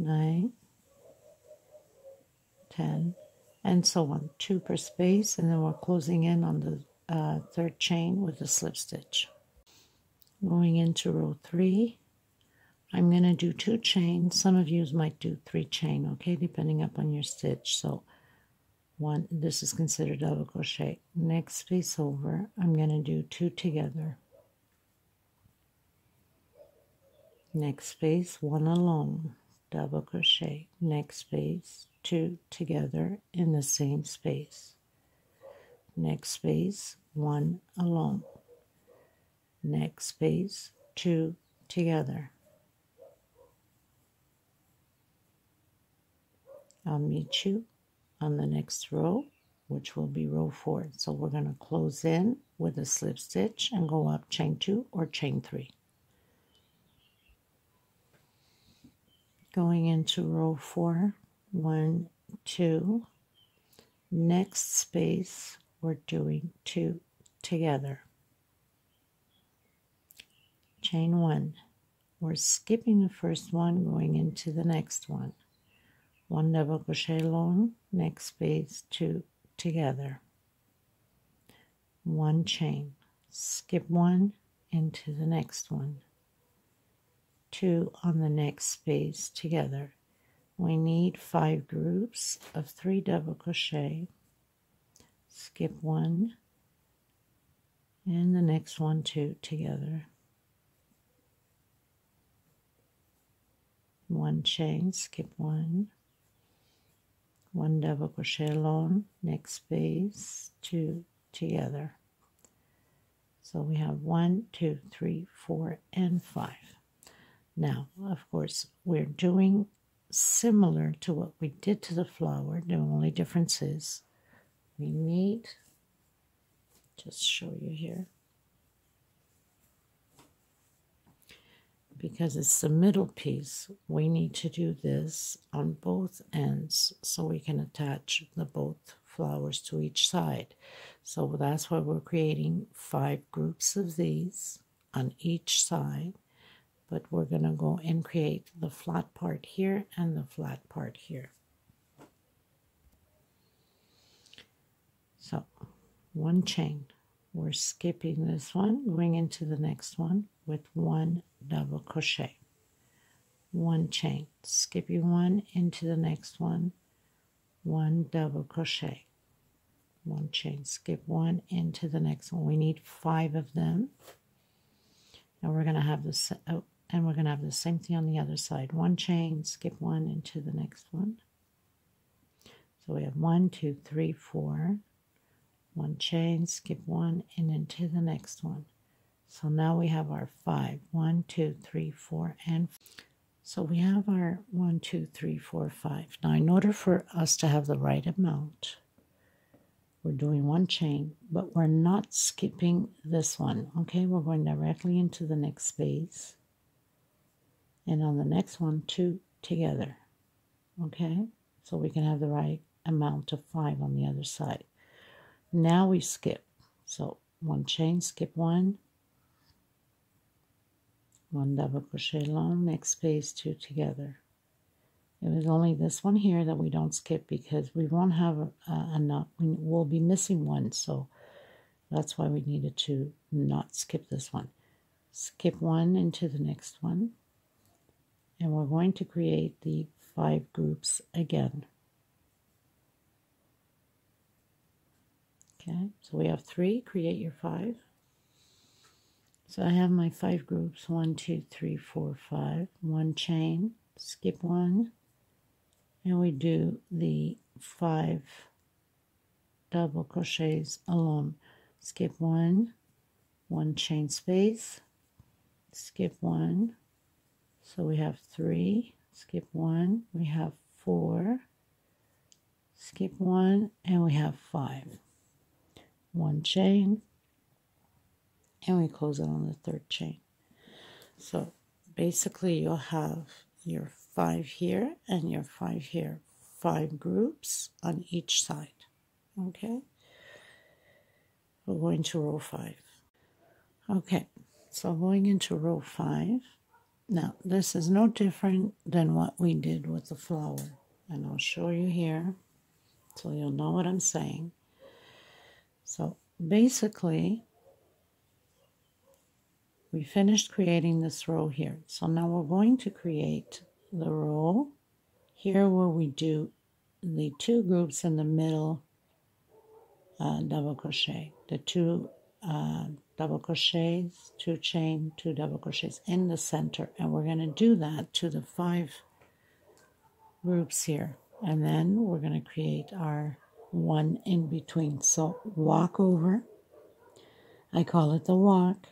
9, 10, and so on. 2 per space, and then we're closing in on the third chain with a slip stitch. Going into row 3, I'm going to do 2 chains. Some of you might do 3 chain, okay, depending upon your stitch. So one, this is considered double crochet. Next space over, I'm going to do 2 together. Next space, 1 alone, double crochet. Next space, 2 together in the same space. Next space, 1 alone. Next space, 2 together. I'll meet you on the next row, which will be row 4. So we're going to close in with a slip stitch and go up chain 2 or chain 3. Going into row 4, 1, 2. Next space, we're doing 2 together. Chain 1. We're skipping the first one, going into the next one. 1 double crochet alone, next space, 2 together. 1 chain, skip 1 into the next one. 2 on the next space together. We need 5 groups of 3 double crochet. Skip 1 and the next one, 2 together. 1 chain, skip 1. 1 double crochet alone, next space, 2 together. So we have 1, 2, 3, 4, and 5. Now, of course, we're doing similar to what we did to the flower. The only difference is we need, just show you here, because it's the middle piece, we need to do this on both ends so we can attach the both flowers to each side. So that's why we're creating 5 groups of these on each side, but we're going to go and create the flat part here and the flat part here. So 1 chain, we're skipping this one, going into the next one with 1 double crochet. 1 chain, skipping 1 into the next one, 1 double crochet. 1 chain, skip 1 into the next one. We need 5 of them, and we're going to have this. And we're going to have the same thing on the other side. 1 chain, skip 1 into the next one. So we have 1, 2, 3, 4. 1 chain, skip 1, and into the next one. So now we have our 5. 1, 2, 3, 4, and 5. So we have our 1, 2, 3, 4, 5. Now, in order for us to have the right amount, we're doing 1 chain, but we're not skipping this one. Okay, we're going directly into the next space. And on the next one, 2 together. Okay, so we can have the right amount of 5 on the other side. Now we skip. So 1 chain, skip 1. 1 double crochet alone, next space, 2 together. It was only this one here that we don't skip because we won't have enough. We'll be missing 1, so that's why we needed to not skip this one. Skip 1 into the next one. And we're going to create the 5 groups again. Okay, so we have 3, create your 5. So I have my 5 groups, 1, 2, 3, 4, 5. 1 chain, skip 1, and we do the 5 double crochets alone. Skip 1, 1 chain space, skip 1. So we have 3, skip 1, we have 4, skip 1, and we have 5. 1 chain, and we close it on the 3rd chain. So basically you'll have your 5 here and your 5 here. 5 groups on each side. Okay? We're going to row 5. Okay, so going into row 5, Now, this is no different than what we did with the flower. And I'll show you here so you'll know what I'm saying. So basically, we finished creating this row here. So now we're going to create the row here where we do the 2 groups in the middle double crochet. The 2 double crochets, 2 chain, 2 double crochets in the center. And we're going to do that to the 5 groups here. And then we're going to create our one in between. So walk over. I call it the walk.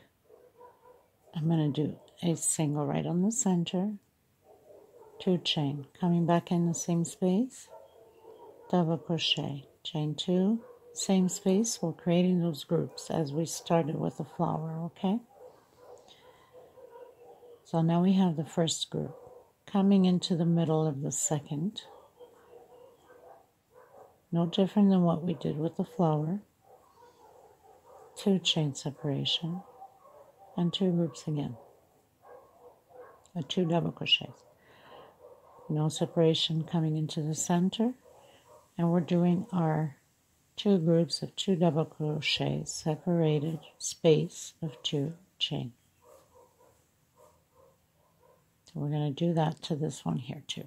I'm going to do a single right on the center, 2 chain, coming back in the same space, double crochet, chain 2, same space. We're creating those groups as we started with the flower, okay? So now we have the first group coming into the middle of the second. No different than what we did with the flower. 2 chain separation and 2 groups again. 2 double crochets. No separation coming into the center. And we're doing our 2 groups of 2 double crochets, separated space of 2 chain. So we're going to do that to this one here too.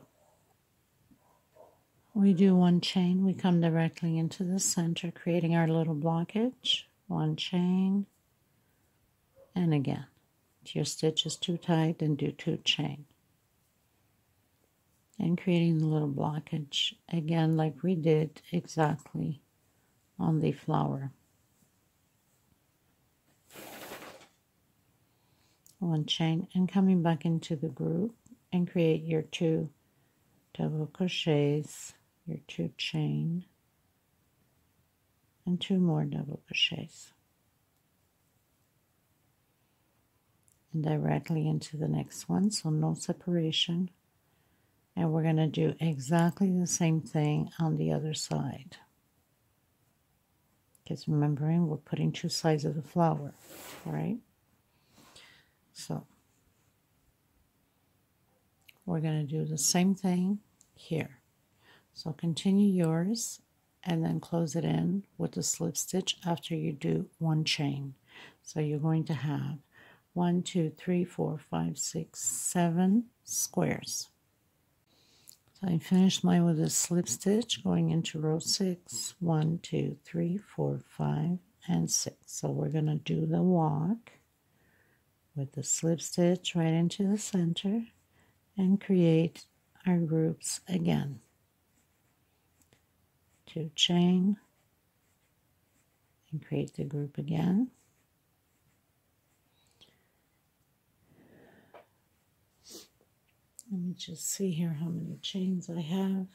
We do 1 chain, we come directly into the center, creating our little blockage. 1 chain, and again, if your stitch is too tight, then do 2 chain. And creating the little blockage, again, like we did exactly on the flower. 1 chain, and coming back into the group, and create your 2 double crochets, your 2 chain, and 2 more double crochets. And directly into the next one, so no separation. And we're going to do exactly the same thing on the other side. Because remembering, we're putting 2 sides of the flower, right? So we're going to do the same thing here. So continue yours and then close it in with a slip stitch after you do 1 chain. So you're going to have 1, 2, 3, 4, 5, 6, 7 squares. So I finished mine with a slip stitch going into row 6. 1, 2, 3, 4, 5, and 6. So we're going to do the walk with the slip stitch right into the center and create our groups again. 2 chain and create the group again. Let me just see here how many chains I have.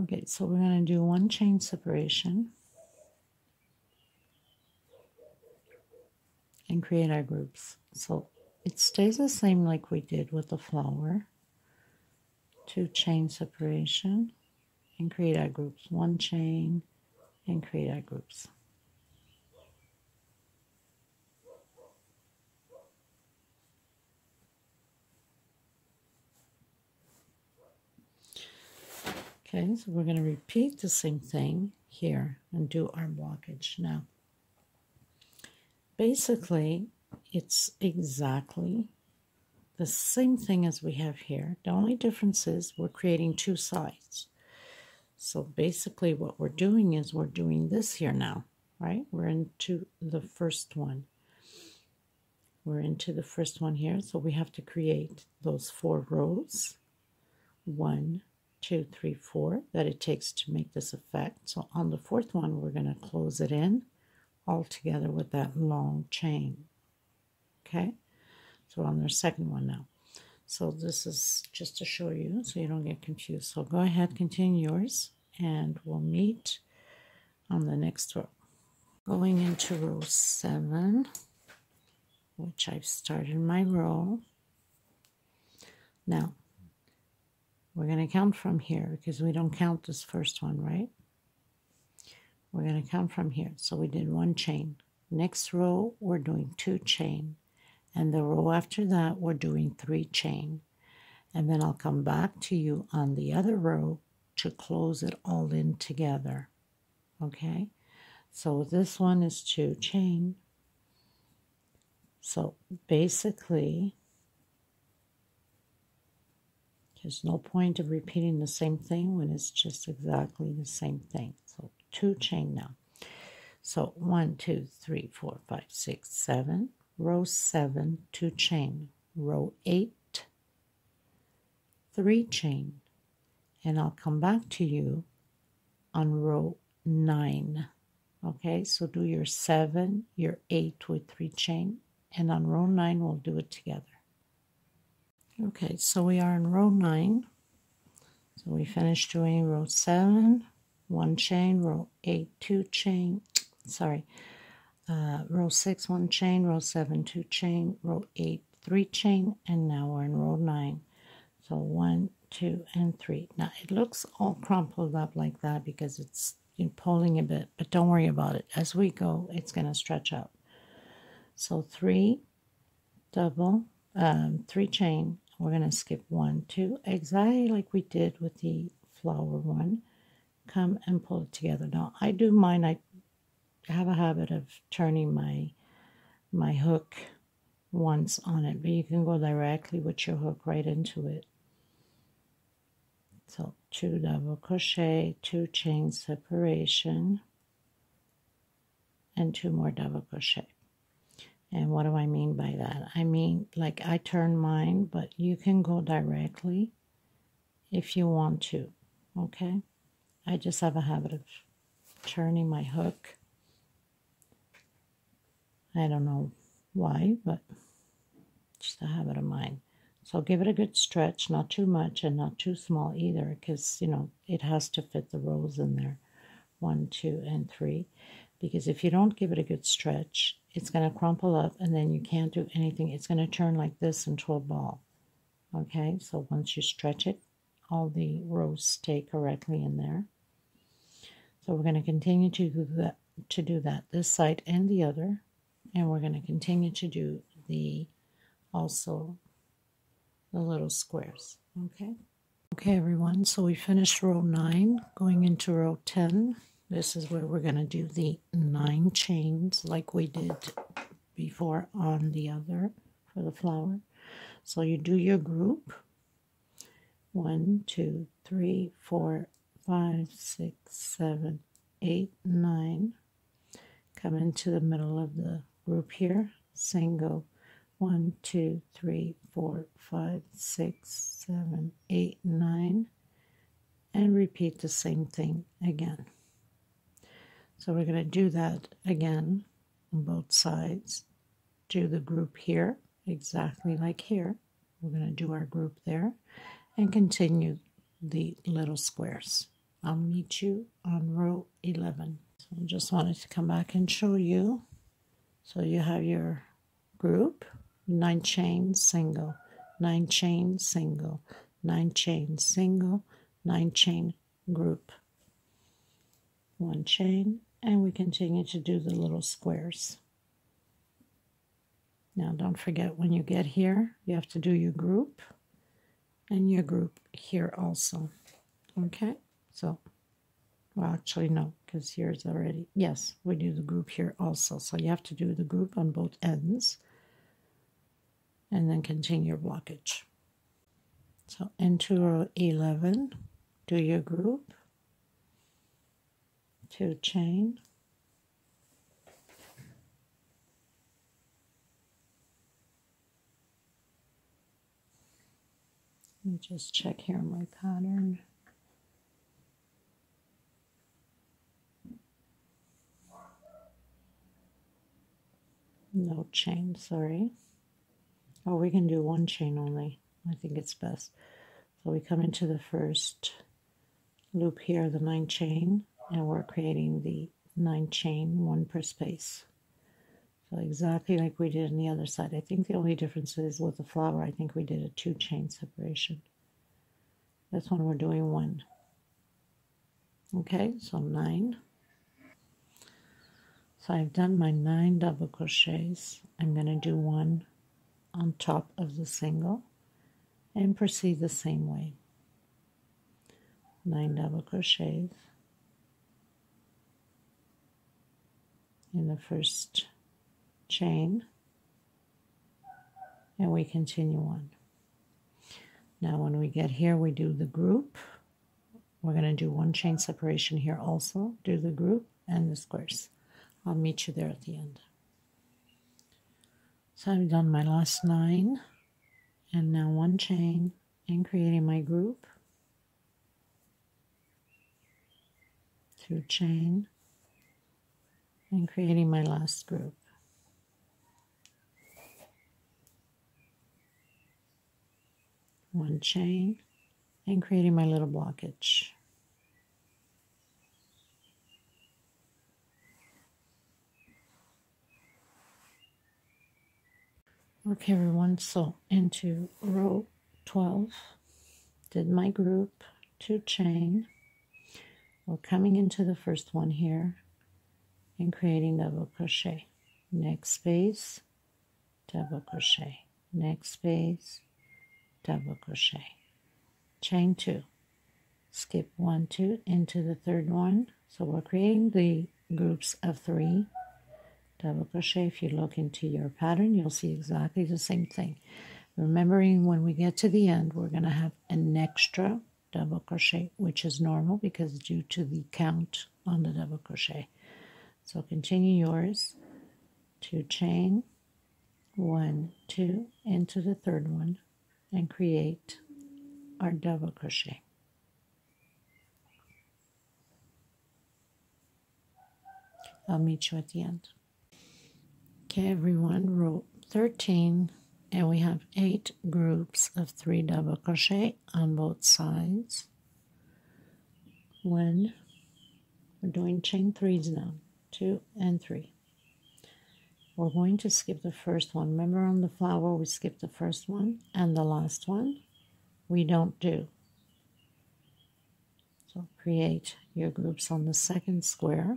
Okay, so we're going to do 1 chain separation and create our groups. So it stays the same like we did with the flower. 2 chain separation and create our groups. 1 chain and create our groups. Okay, so we're going to repeat the same thing here and do our blockage. Now, basically, it's exactly the same thing as we have here. The only difference is we're creating 2 sides. So basically what we're doing is we're doing this here now, right? We're into the first one. We're into the first one here, so we have to create those 4 rows. 1, 2, 3, 4 that it takes to make this effect. So on the 4th one, we're going to close it in all together with that long chain. Okay, so we're on our 2nd one now. So this is just to show you so you don't get confused. So go ahead, continue yours, and we'll meet on the next row. Going into row 7, which I've started my row. Now, we're going to count from here because we don't count this first one, right? We're going to count from here. So we did 1 chain. Next row, we're doing 2 chain. And the row after that, we're doing 3 chain. And then I'll come back to you on the other row to close it all in together. Okay? So this one is 2 chain. So basically, there's no point of repeating the same thing when it's just exactly the same thing. So 2 chain now. So 1, 2, 3, 4, 5, 6, 7. Row 7, 2 chain. Row 8, 3 chain. And I'll come back to you on row 9. Okay, so do your 7, your 8 with 3 chain. And on row 9, we'll do it together. Okay, so we are in row 9. So we finished doing row 7, 1 chain, row 8, 2 chain, row 6, 1 chain, row 7, 2 chain, row 8, 3 chain, and now we're in row 9. So 1, 2, and 3. Now it looks all crumpled up like that because it's pulling a bit, but don't worry about it. As we go, it's going to stretch out. So 3 double, 3 chain. We're going to skip 1, 2, exactly like we did with the flower one. Come and pull it together. Now I do mine. I have a habit of turning my hook once on it, but you can go directly with your hook right into it. So 2 double crochet, 2 chain separation, and 2 more double crochet. And what do I mean by that? I mean, like I turn mine, but you can go directly if you want to, okay? I just have a habit of turning my hook. I don't know why, but just a habit of mine. So give it a good stretch, not too much and not too small either, because, it has to fit the rows in there. 1, 2, and 3. Because if you don't give it a good stretch, it's going to crumple up and then you can't do anything. It's going to turn like this into a ball. Okay, so once you stretch it, all the rows stay correctly in there. So we're going to continue to do that this side and the other. And we're going to continue to do also the little squares. Okay, everyone, so we finished row 9, going into row 10. This is where we're going to do the 9 chains like we did before on the other for the flower. So you do your group. 1, 2, 3, 4, 5, 6, 7, 8, 9. Come into the middle of the group here. Single. 1, 2, 3, 4, 5, 6, 7, 8, 9. And repeat the same thing again. So we're going to do that again on both sides. Do the group here, exactly like here. We're going to do our group there and continue the little squares. I'll meet you on row 11. So I just wanted to come back and show you. So you have your group, 9 chain, single, 9 chain, single, 9 chain, single, 9 chain, group. 1 chain, and we continue to do the little squares. Now don't forget, when you get here, you have to do your group and your group here also. Okay, so, well, actually no, because here's already, yes, we do the group here also. So you have to do the group on both ends and then continue your blockage. So into row 11, do your group, 2 chain, let me just check here my pattern. No chain, sorry. Oh, we can do 1 chain only. I think it's best. So we come into the first loop here, the 9 chain, and we're creating the 9 chain, 1 per space. So exactly like we did on the other side. I think the only difference is with the flower, I think we did a 2 chain separation. This one we're doing 1. Okay, so 9. So I've done my 9 double crochets. I'm going to do 1 on top of the single and proceed the same way. 9 double crochets in the first chain, and we continue on. Now when we get here, we do the group. We're going to do 1 chain separation here also, do the group and the squares. I'll meet you there at the end. So I've done my last 9, and now 1 chain and creating my group, 2 chain and creating my last group. One chain and creating my little blockage. Okay everyone, so into row 12, did my group, 2 chain. We're coming into the first one here and creating double crochet. Next space, double crochet. Next space, double crochet. Chain 2. Skip 1, 2 into the third one. So we're creating the groups of 3. Double crochet. If you look into your pattern, you'll see exactly the same thing. Remembering when we get to the end, we're going to have an extra double crochet, which is normal because due to the count on the double crochet. So continue yours. 2 chain, 1, 2 into the third one and create our double crochet. I'll meet you at the end. Okay everyone, row 13, and we have 8 groups of 3 double crochet on both sides. We're doing chain 3s now, 2 and 3. We're going to skip the first one. Remember on the flower we skip the first one, and the last one we don't do. So create your groups on the second square.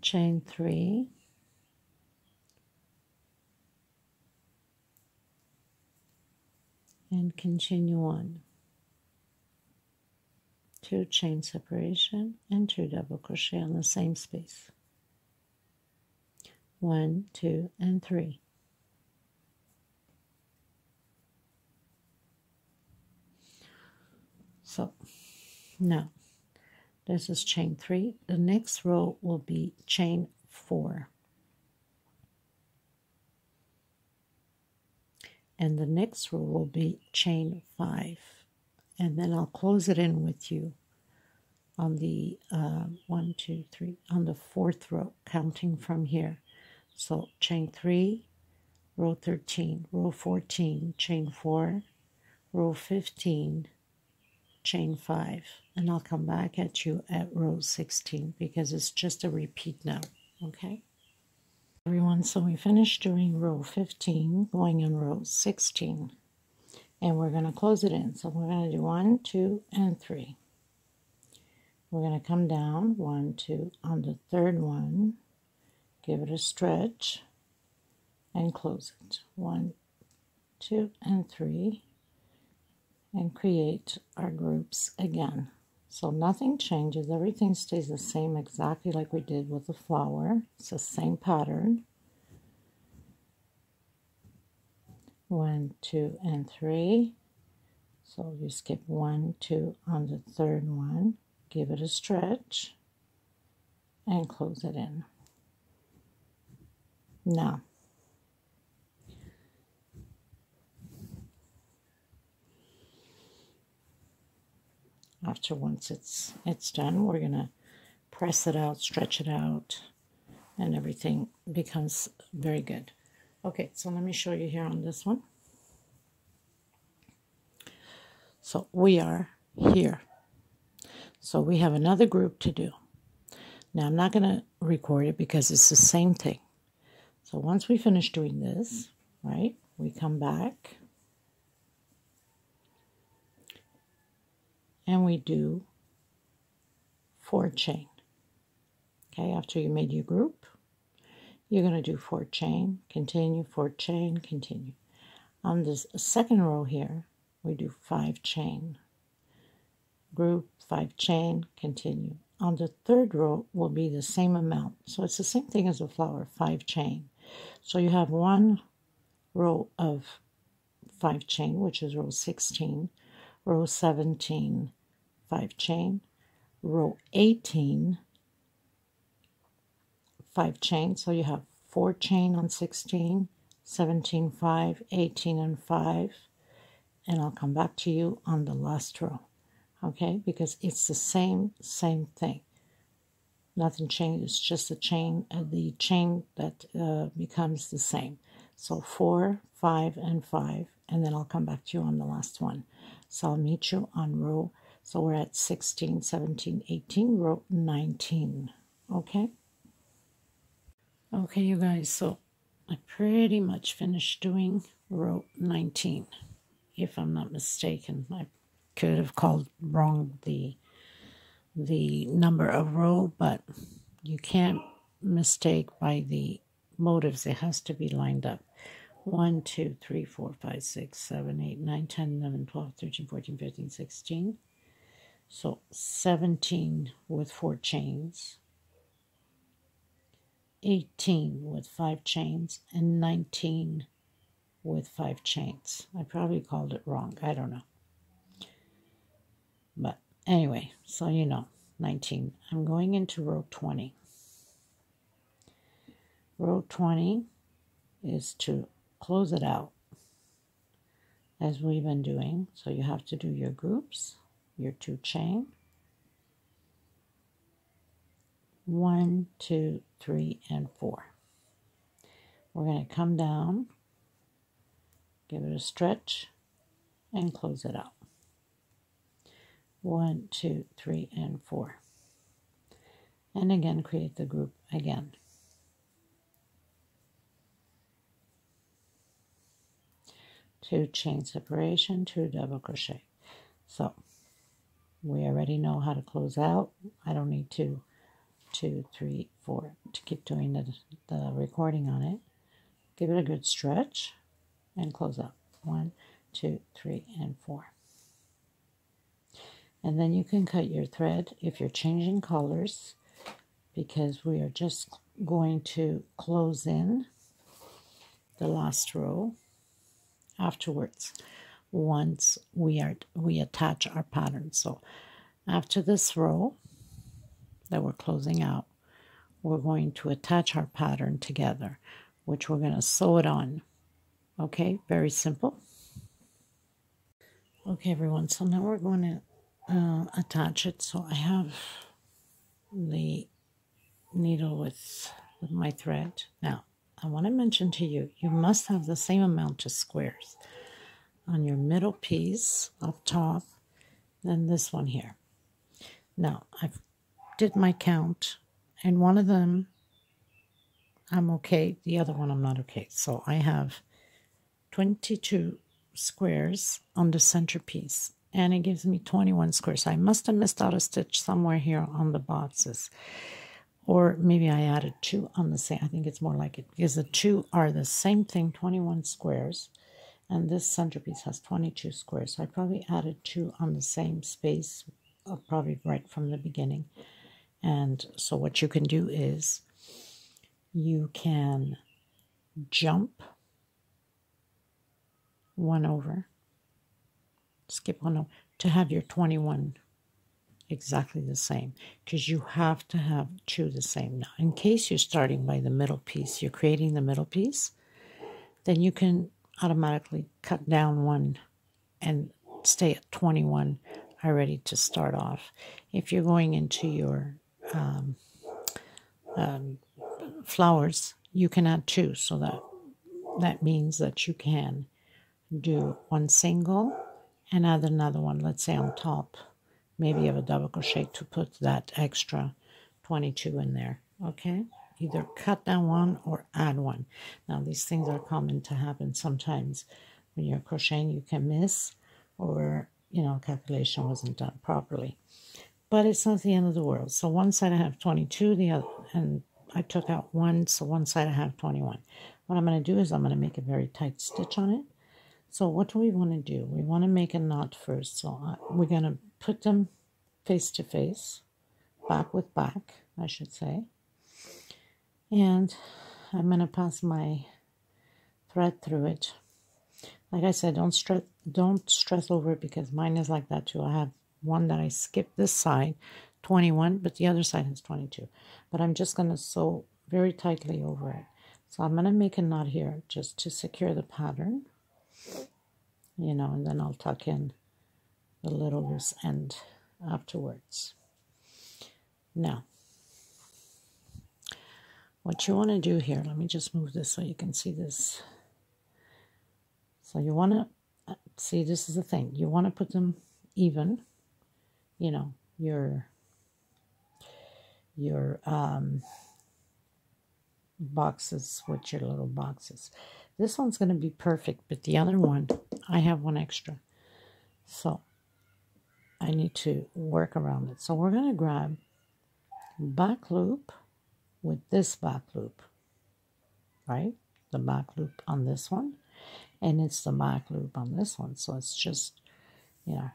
Chain 3, and continue on. 2 chain separation and 2 double crochet on the same space. 1, 2, and 3. So now this is chain 3. The next row will be chain 4. And the next row will be chain 5. And then I'll close it in with you on the 1, 2, 3, on the 4th row, counting from here. So chain 3, row 13, row 14, chain 4, row 15, chain 5, and I'll come back at you at row 16 because it's just a repeat now. Okay everyone, so we finished doing row 15, going in row 16, and we're going to close it in. So we're going to do 1, 2, and 3. We're going to come down 1, 2 on the third one, give it a stretch and close it. 1, 2, and 3, and create our groups again. So nothing changes, everything stays the same exactly like we did with the flower. It's the same pattern. 1, 2, and 3. So you skip 1, 2 on the third one, give it a stretch and close it in. Now after once it's done, we're gonna press it out, stretch it out, and everything becomes very good. Okay, so let me show you here on this one. So we are here. So we have another group to do. Now I'm not gonna record it because it's the same thing. So once we finish doing this, right, we come back and we do 4 chain. Okay, after you made your group, you're going to do 4 chain, continue, 4 chain, continue. On this second row here, we do 5 chain, group, 5 chain, continue. On the third row will be the same amount. So it's the same thing as a flower, 5 chain. So you have 1 row of 5 chain, which is row 16, row 17, 5 chain, row 18, 5 chain. So you have 4 chain on 16, 17, 5, 18, and 5. And I'll come back to you on the last row. Okay, because it's the same thing. Nothing changes, just the chain that becomes the same. So 4, 5, and 5, and then I'll come back to you on the last one. So I'll meet you on row, so we're at 16, 17, 18, row 19. Okay? Okay, you guys, so I pretty much finished doing row 19. If I'm not mistaken, I could have called wrong the number of row, but you can't mistake by the motives. It has to be lined up. 1, 2, 3, 4, 5, 6, 7, 8, 9, 10, 11, 12, 13, 14, 15, 16. So 17 with 4 chains, 18 with 5 chains, and 19 with 5 chains. I probably called it wrong. I don't know. But anyway, so you know, 19. I'm going into row 20. Row 20 is to close it out as we've been doing. So you have to do your groups, your 2 chain. 1, 2, 3, and 4. We're going to come down, give it a stretch, and close it out. 1, 2, 3, and 4. And again, create the group again. Two chain separation, 2 double crochet. So we already know how to close out. I don't need 2, 2, 3, 4 to keep doing the recording on it. Give it a good stretch and close out. 1, 2, 3, and 4. And then you can cut your thread if you're changing colors, because we are just going to close in the last row afterwards once we attach our pattern. So after this row that we're closing out, we're going to attach our pattern together, which we're going to sew it on. Okay, very simple. Okay, everyone, so now we're going to attach it. So I have the needle with my thread. Now, I want to mention to you, you must have the same amount of squares on your middle piece up top than this one here. Now, I've did my count, and one of them I'm okay, the other one I'm not okay. So I have 22 squares on the centerpiece, and it gives me 21 squares. I must have missed out a stitch somewhere here on the boxes, or maybe I added 2 on the same. I think it's more like it, because the 2 are the same thing, 21 squares, and this centerpiece has 22 squares. So I probably added 2 on the same space, probably right from the beginning. And so what you can do is you can jump 1 over, skip 1 over, to have your 21 exactly the same, because you have to have 2 the same. Now, in case you're starting by the middle piece, you're creating the middle piece, then you can automatically cut down 1 and stay at 21 already to start off. If you're going into your flowers, you can add 2, so that means that you can do 1 single and add another one, let's say on top, maybe you have a double crochet to put that extra 22 in there. Okay, either cut down 1 or add 1. Now, these things are common to happen sometimes when you're crocheting. You can miss, or you know, calculation wasn't done properly. but it's not the end of the world. So one side I have 22, the other, and I took out one, so one side I have 21. What I'm going to do is I'm going to make a very tight stitch on it. So what do we want to do? We want to make a knot first. So we're going to put them face to face, back with back, I should say. And I'm going to pass my thread through it. Like I said, don't stress over it, because mine is like that too. I have one that I skipped this side, 21, but the other side has 22. But I'm just going to sew very tightly over it. So I'm going to make a knot here just to secure the pattern, you know, and then I'll tuck in the little loose end afterwards. Now, what you want to do here, let me just move this so you can see this. So you want to, see, this is the thing, you want to put them even, you know, your boxes with your little boxes. This one's going to be perfect, but the other one, I have one extra. So I need to work around it. So we're going to grab back loop with this back loop, right? The back loop on this one, and it's the back loop on this one. So it's just, you know,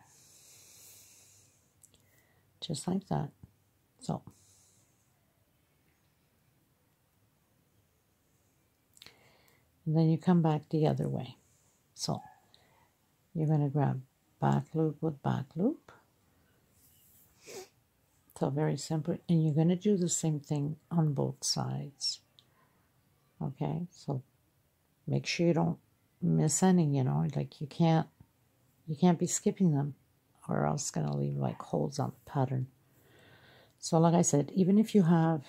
just like that. So and then you come back the other way. So you're going to grab back loop with back loop. So very simple. And you're going to do the same thing on both sides. Okay, so make sure you don't miss any, you know, like you can't be skipping them, or else it's going to leave like holes on the pattern. So like I said, even if you have,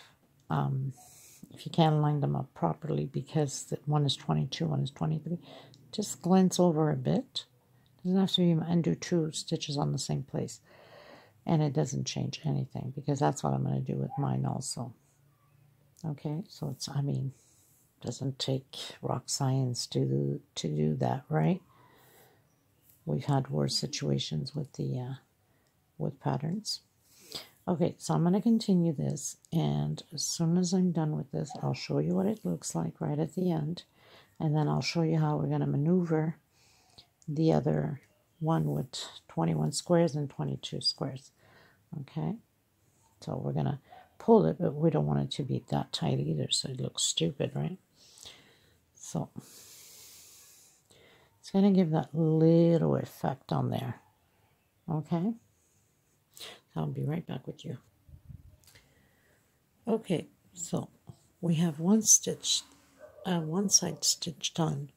if you can't line them up properly because one is 22, one is 23, just glance over a bit. Doesn't have to be, and do 2 stitches on the same place. And it doesn't change anything, because that's what I'm going to do with mine also. Okay, so it's, I mean, doesn't take rock science to do that, right? We've had worse situations with the with patterns. Okay, so I'm going to continue this, and as soon as I'm done with this, I'll show you what it looks like right at the end, and then I'll show you how we're going to maneuver the other one with 21 squares and 22 squares. Okay, so we're going to pull it, but we don't want it to be that tight either, so it looks stupid, right? So it's going to give that little effect on there. Okay, I'll be right back with you. Okay, so we have one stitch, one side stitched on.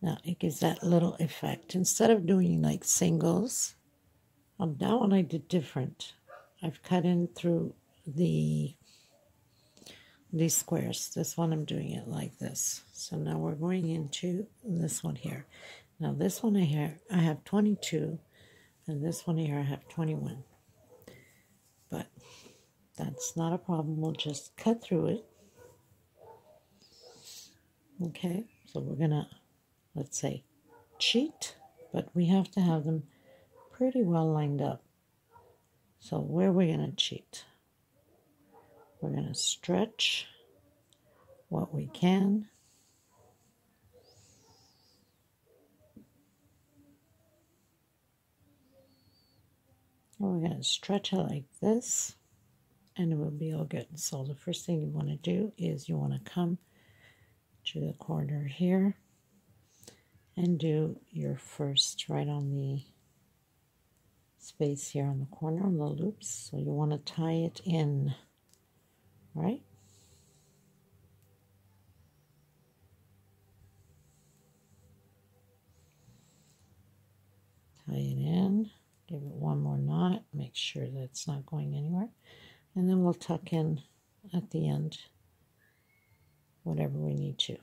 Now it gives that little effect. Instead of doing like singles, on that one I did different. I've cut in through these squares. This one I'm doing it like this. So now we're going into this one here. Now this one here I have 22, and this one here I have 21. But that's not a problem. We'll just cut through it. Okay, so we're gonna, let's say, cheat, but we have to have them pretty well lined up. So where we're gonna cheat, we're gonna stretch what we can. And we're gonna stretch it like this, and it will be all good. So the first thing you want to do is you want to come to the corner here and do your first right on the space here on the corner on the loops. So you want to tie it in, right? Tie it in, give it one more knot, make sure that it's not going anywhere, and then we'll tuck in at the end whatever we need to.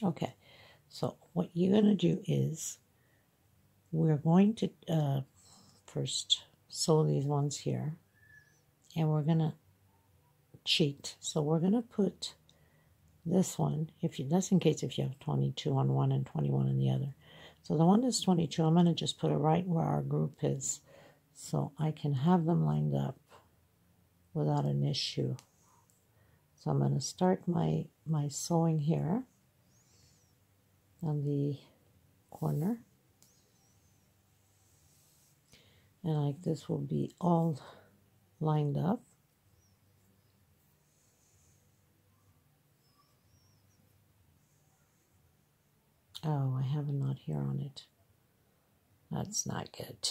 Okay, so what you're going to do is we're going to first sew these ones here, and we're going to cheat. So we're going to put this one, if you, that's in case if you have 22 on one and 21 on the other. So the one that's 22, I'm going to just put it right where our group is so I can have them lined up without an issue. So I'm going to start my sewing here on the corner. And like this will be all lined up. Oh, I have a knot here on it. That's not good.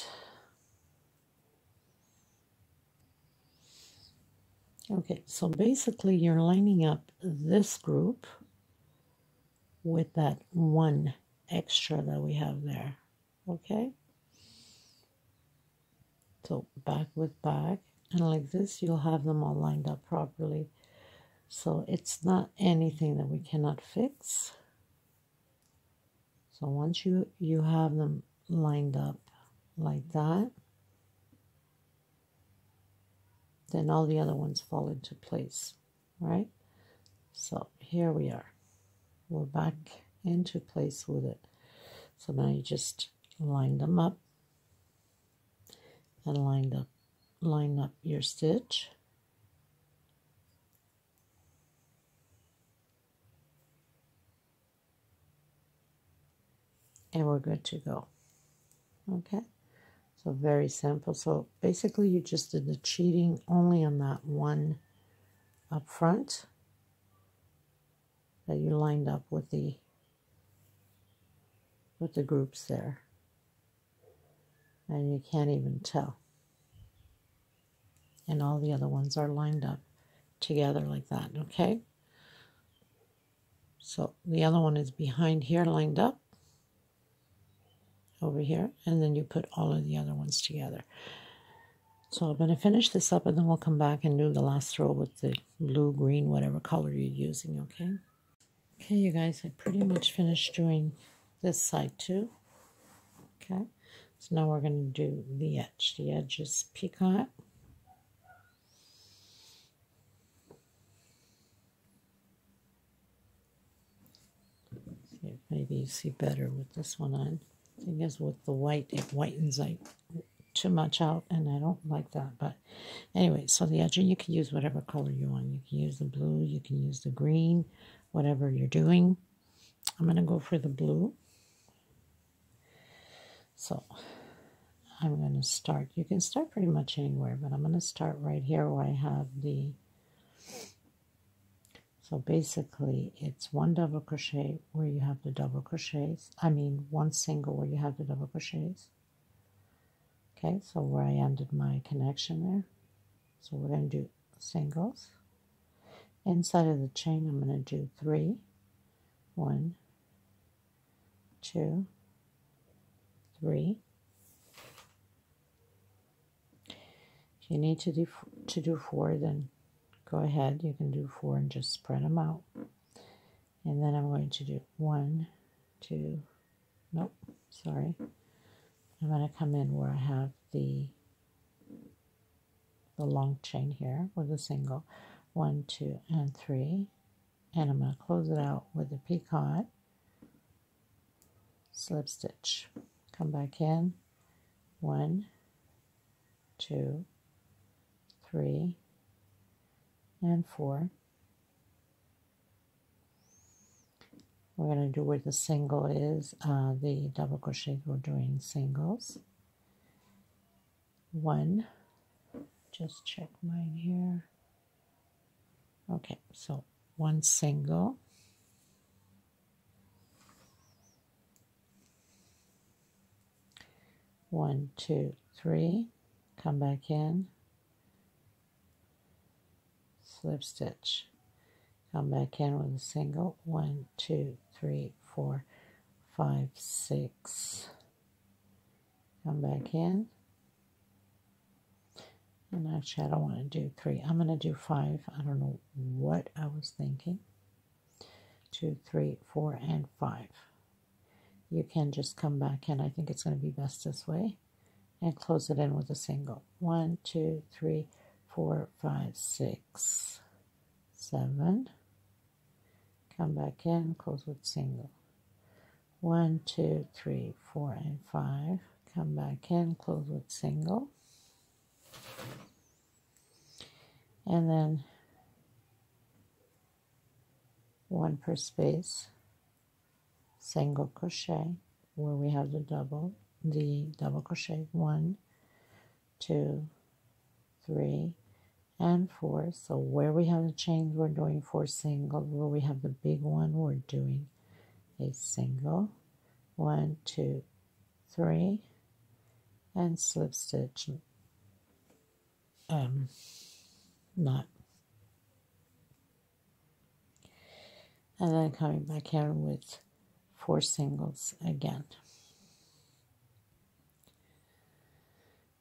Okay, so basically you're lining up this group with that one extra that we have there. Okay? So back with back. And like this, you'll have them all lined up properly. So it's not anything that we cannot fix. So once you have them lined up like that, then all the other ones fall into place, right? So here we are. We're back into place with it. So now you just line them up and line up your stitch. And we're good to go. Okay? So very simple. So basically you just did the cheating only on that one up front that you lined up with the groups there. And you can't even tell. And all the other ones are lined up together like that, okay? So the other one is behind here, lined up over here, and then you put all of the other ones together. So I'm going to finish this up, and then we'll come back and do the last row with the blue, green, whatever color you're using, okay? Okay, you guys, I pretty much finished doing this side too, okay? So now we're going to do the edge. The edge is peacock. Maybe you see better with this one on. I think with the white, it whitens like too much out, and I don't like that. But anyway, so the edge, you can use whatever color you want. You can use the blue, you can use the green, whatever you're doing. I'm going to go for the blue. So I'm going to start. You can start pretty much anywhere, but I'm going to start right here where I have the... So basically, it's one double crochet where you have the double crochets. I mean, one single where you have the double crochets. Okay, so where I ended my connection there. So we're going to do singles. Inside of the chain, I'm going to do 3. 1, 2, 3. If you need to do 4, then go ahead. You can do 4 and just spread them out. And then I'm going to do 1, 2, nope, sorry. I'm going to come in where I have the long chain here with a single. 1, 2, and 3. And I'm going to close it out with a picot, slip stitch. Come back in. 1, 2, 3, and 4. We're going to do where the single is, the double crochet, we're doing singles. 1, just check mine here. Okay, so 1 single. 1, 2, 3, come back in, slip stitch, come back in with a single. 1, 2, 3, 4, 5, 6, come back in. And actually, I don't want to do 3. I'm going to do 5. I don't know what I was thinking. 2, 3, 4, and 5. You can just come back in. I think it's going to be best this way. And close it in with a single. 1, 2, 3, 4, 5, 6, 7. come back in, close with single. 1, 2, 3, 4, and 5, come back in, close with single. And then 1 per space, single crochet where we have the double crochet. 1, 2, 3, and 4. So where we have the chains, we're doing 4 singles. Where we have the big one, we're doing a single. 1, 2, 3, and slip stitch knot. And then coming back here with 4 singles again.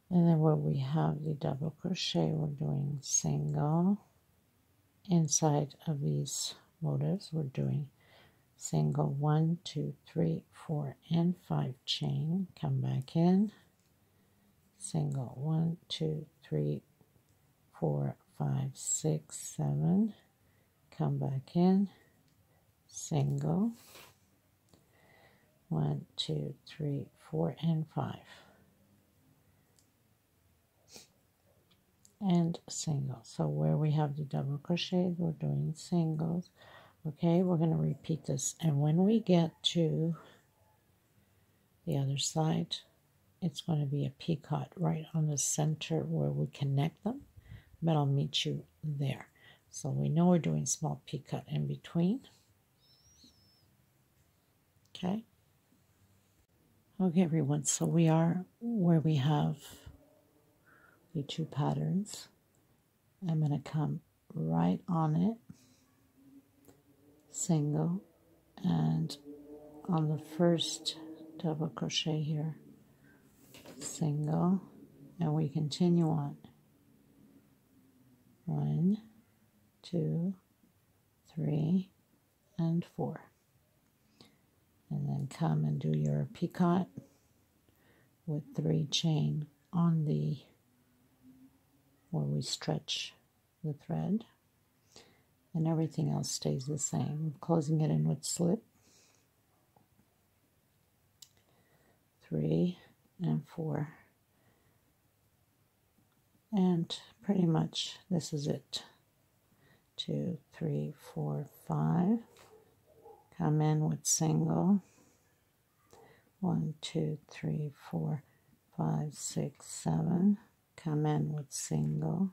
And then where we have the double crochet, we're doing single. Inside of these motifs, we're doing single 1, 2, 3, 4, and 5 chain. Come back in. Single 1, 2, 3, 4, 5, 6, 7. Come back in. Single 1, 2, 3, 4, and 5. And single. So where we have the double crochet, we're doing singles. Okay, we're going to repeat this, and when we get to the other side, it's going to be a picot right on the center where we connect them, but I'll meet you there. So we know we're doing small picot in between. Okay. Okay, everyone, so we are where we have the 2 patterns. I'm going to come right on it, single, and on the first double crochet here, single, and we continue on. 1, 2, 3, and 4. And then come and do your picot with 3 chain on the where we stretch the thread, and everything else stays the same. Closing it in with slip, 3 and 4, and pretty much this is it. 2, 3, 4, 5. Come in with single. 1, 2, 3, 4, 5, 6, 7. Come in with single.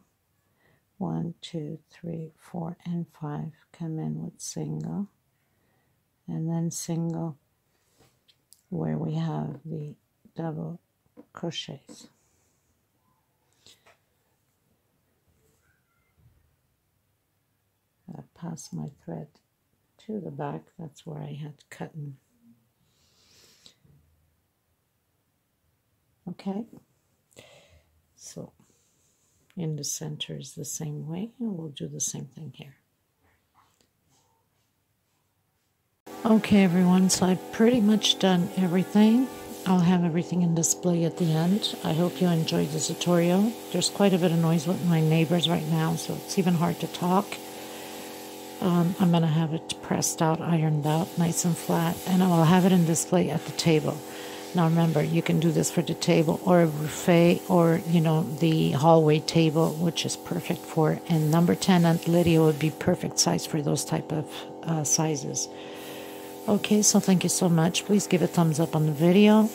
1, 2, 3, 4, and 5. Come in with single. And then single where we have the double crochets. I pass my thread to the back. That's where I had cut in. Okay. So in the center is the same way, and we'll do the same thing here. Okay, everyone, so I've pretty much done everything. I'll have everything in display at the end. I hope you enjoyed the tutorial. There's quite a bit of noise with my neighbors right now, so it's even hard to talk. I'm going to have it pressed out, ironed out, nice and flat, and I will have it in display at the table. Now remember, you can do this for the table or a buffet or, you know, the hallway table, which is perfect for it. And number 10 Aunt Lydia would be perfect size for those type of sizes. Okay, so thank you so much. Please give a thumbs up on the video.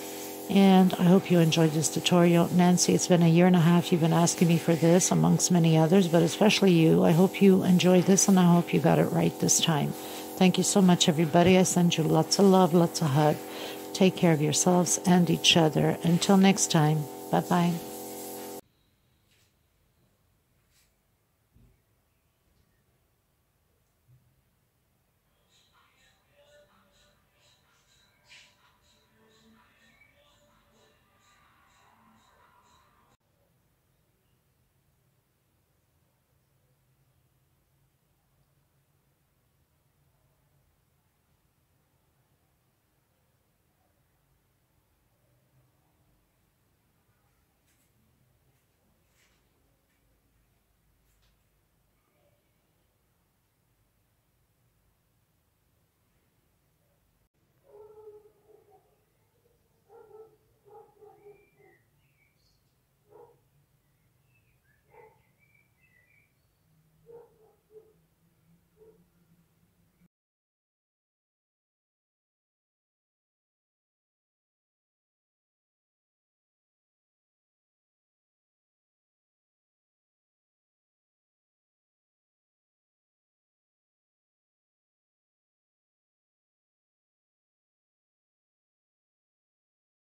And I hope you enjoyed this tutorial. Nancy, it's been 1.5 years you've been asking me for this, amongst many others, but especially you. I hope you enjoyed this, and I hope you got it right this time. Thank you so much, everybody. I send you lots of love, lots of hug. Take care of yourselves and each other. Until next time, bye-bye.